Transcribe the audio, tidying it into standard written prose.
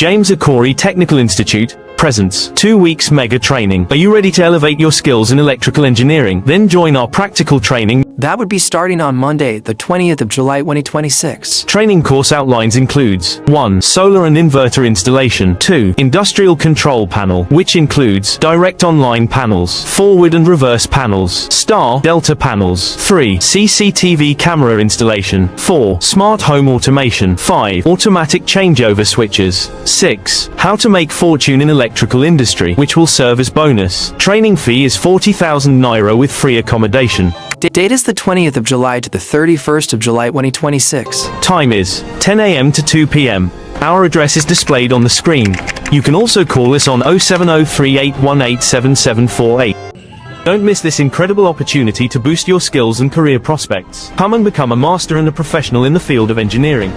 James Accommodation Technical Institute presents 2 weeks mega training. Are you ready to elevate your skills in electrical engineering? Then join our practical training. That would be starting on Monday, the 20th of July 2026. Training course outlines includes 1. Solar and inverter installation. 2. Industrial control panel, which includes direct online panels, forward and reverse panels, star, delta panels. 3. CCTV camera installation. 4. Smart home automation. 5. Automatic changeover switches. 6. How to make fortune in electrical industry, which will serve as bonus. Training fee is 40,000 Naira with free accommodation. Date is the 20th of July to the 31st of July 2026. Time is 10 a.m. to 2 p.m. Our address is displayed on the screen. You can also call us on 07038187748. Don't miss this incredible opportunity to boost your skills and career prospects. Come and become a master and a professional in the field of engineering.